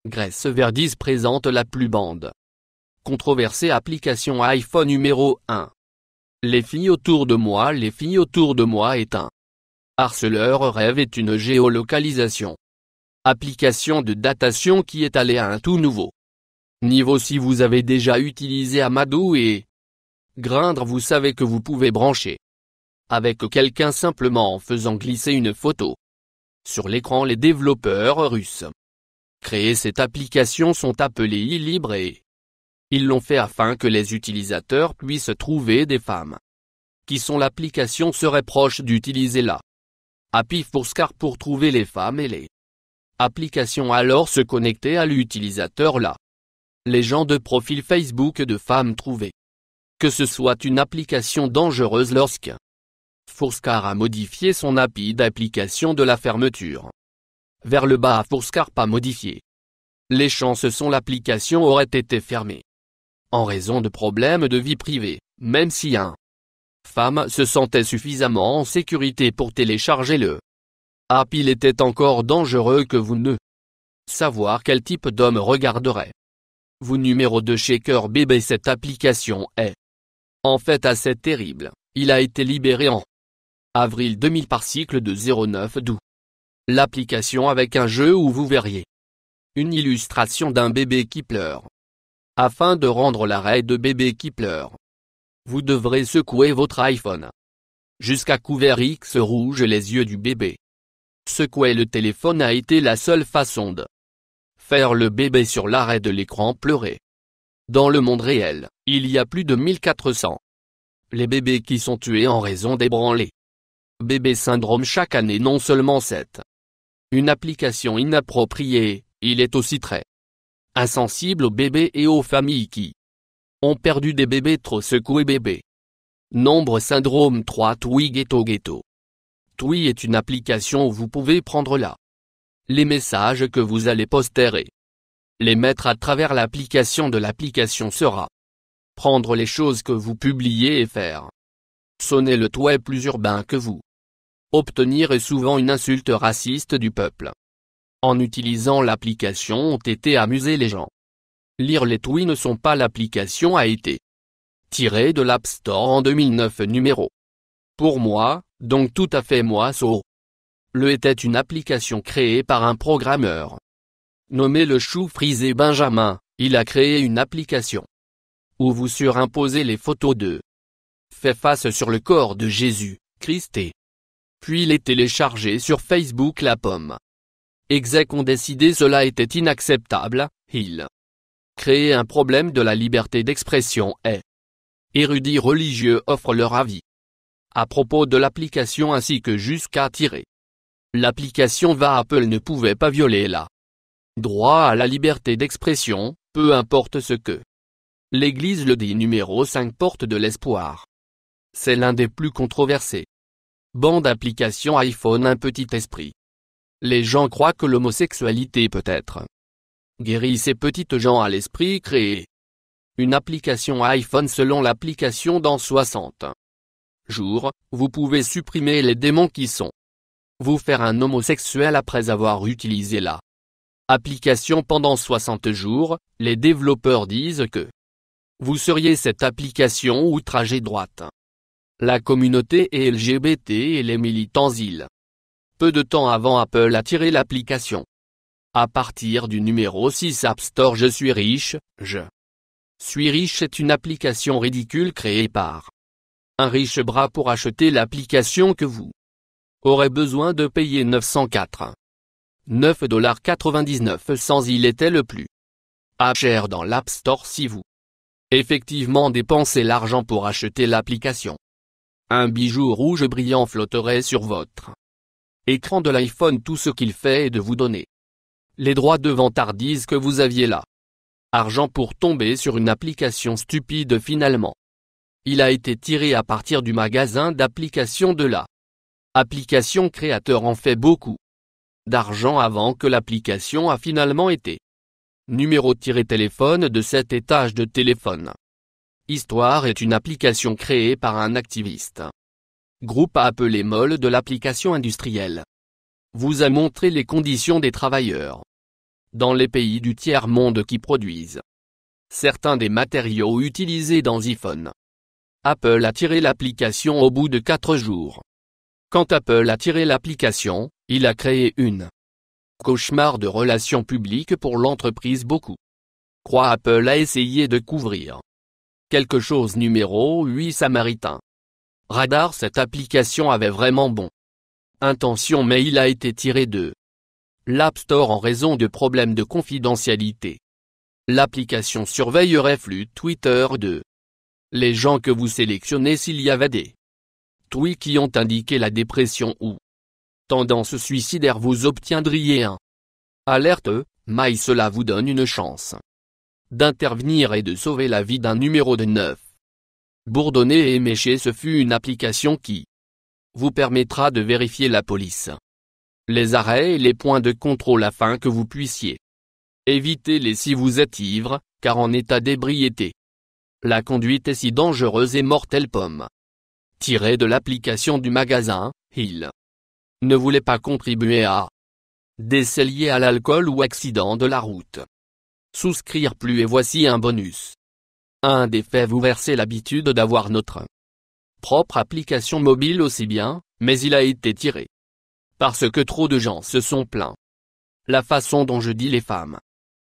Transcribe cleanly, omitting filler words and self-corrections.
Grèce Verdis présente la plus bande. Controversée application iPhone numéro 1. Les filles autour de moi est un harceleur rêve est une géolocalisation. Application de datation qui est allée à un tout nouveau niveau. Si vous avez déjà utilisé Amadou et Grindr, vous savez que vous pouvez brancher avec quelqu'un simplement en faisant glisser une photo sur l'écran. Les développeurs russes créés cette application sont appelés e-Libre et ils l'ont fait afin que les utilisateurs puissent trouver des femmes qui sont l'application serait proche d'utiliser la API Foursquare pour trouver les femmes et les applications alors se connecter à l'utilisateur là. Les gens de profil Facebook de femmes trouvées que ce soit une application dangereuse lorsque Foursquare a modifié son API d'application de la fermeture vers le bas à Foursquare pas modifié. Les chances sont l'application aurait été fermée en raison de problèmes de vie privée, même si un femme se sentait suffisamment en sécurité pour télécharger le app. Il était encore dangereux que vous ne savoir quel type d'homme regarderait vous. Numéro 2 Shaker Bébé. Cette application est en fait assez terrible. Il a été libéré en avril 2000 par cycle de 09 d'août. L'application avec un jeu où vous verriez une illustration d'un bébé qui pleure. Afin de rendre l'arrêt de bébé qui pleure, vous devrez secouer votre iPhone jusqu'à couvert X rouge les yeux du bébé. Secouer le téléphone a été la seule façon de faire le bébé sur l'arrêt de l'écran pleurer. Dans le monde réel, il y a plus de 1400 les bébés qui sont tués en raison des branlés bébé syndrome chaque année. Non seulement c'est une application inappropriée, il est aussi très insensible aux bébés et aux familles qui ont perdu des bébés trop secoués. Bébé nombre syndrome 3 Twi Ghetto. Twi est une application où vous pouvez prendre les messages que vous allez poster et les mettre à travers l'application. De l'application sera prendre les choses que vous publiez et faire sonner le toit plus urbain que vous. Obtenir est souvent une insulte raciste du peuple. En utilisant l'application ont été amusés les gens. Lire les tweets ne sont pas. L'application a été tirée de l'App Store en 2009. Numéro pour moi, donc tout à fait moi le était une application créée par un programmeur nommé le Chou Frisé Benjamin. Il a créé une application où vous surimposez les photos de fait face sur le corps de Jésus Christ et puis les télécharger sur Facebook. La pomme exec ont décidé cela était inacceptable. Il créait un problème de la liberté d'expression et érudits religieux offrent leur avis à propos de l'application ainsi que jusqu'à tirer l'application va. Apple ne pouvait pas violer la droit à la liberté d'expression, peu importe ce que l'Église le dit. Numéro 5 Porte de l'espoir. C'est l'un des plus controversés bande application iPhone. Un petit esprit. Les gens croient que l'homosexualité peut être guérie. Ces petites gens à l'esprit créé une application iPhone. Selon l'application, dans 60 jours, vous pouvez supprimer les démons qui sont vous faire un homosexuel après avoir utilisé la application pendant 60 jours. Les développeurs disent que vous seriez cette application outragée droite. La communauté est LGBT et les militants. Peu de temps avant, Apple a tiré l'application. À partir du numéro 6 App Store. Je suis riche est une application ridicule créée par un riche bras pour acheter l'application que vous aurez besoin de payer 904,99 $. Il était le plus cher dans l'App Store si vous effectivement dépensez l'argent pour acheter l'application. Un bijou rouge brillant flotterait sur votre écran de l'iPhone. Tout ce qu'il fait est de vous donner les droits de vantardise que vous aviez là. Argent pour tomber sur une application stupide. Finalement, il a été tiré à partir du magasin d'applications de la application créateur en fait beaucoup d'argent avant que l'application a finalement été numéro-téléphone de 7 étages de téléphone. Histoire est une application créée par un activiste groupe appelé MOL de l'application industrielle. Vous a montré les conditions des travailleurs dans les pays du tiers-monde qui produisent certains des matériaux utilisés dans iPhone. Apple a tiré l'application au bout de 4 jours. Quand Apple a tiré l'application, il a créé une cauchemar de relations publiques pour l'entreprise. Beaucoup croient Apple a essayé de couvrir quelque chose. Numéro 8 Samaritain. Radar. Cette application avait vraiment bon intention, mais il a été tiré de l'App Store en raison de problèmes de confidentialité. L'application surveillerait flux Twitter de les gens que vous sélectionnez. S'il y avait des tweets qui ont indiqué la dépression ou tendance suicidaire, vous obtiendriez un alerte, mais cela vous donne une chance d'intervenir et de sauver la vie d'un numéro de 9. Bourdonné et éméché. Ce fut une application qui vous permettra de vérifier la police, les arrêts et les points de contrôle afin que vous puissiez éviter si vous êtes ivre, car en état d'ébriété, la conduite est si dangereuse et mortelle. Pomme. Tiré de l'application du magasin, il ne voulait pas contribuer à décès liés à l'alcool ou accident de la route. Souscrire plus et voici un bonus. Un des faits, vous versez l'habitude d'avoir notre propre application mobile aussi bien, mais il a été tiré parce que trop de gens se sont plaints. La façon dont je dis les femmes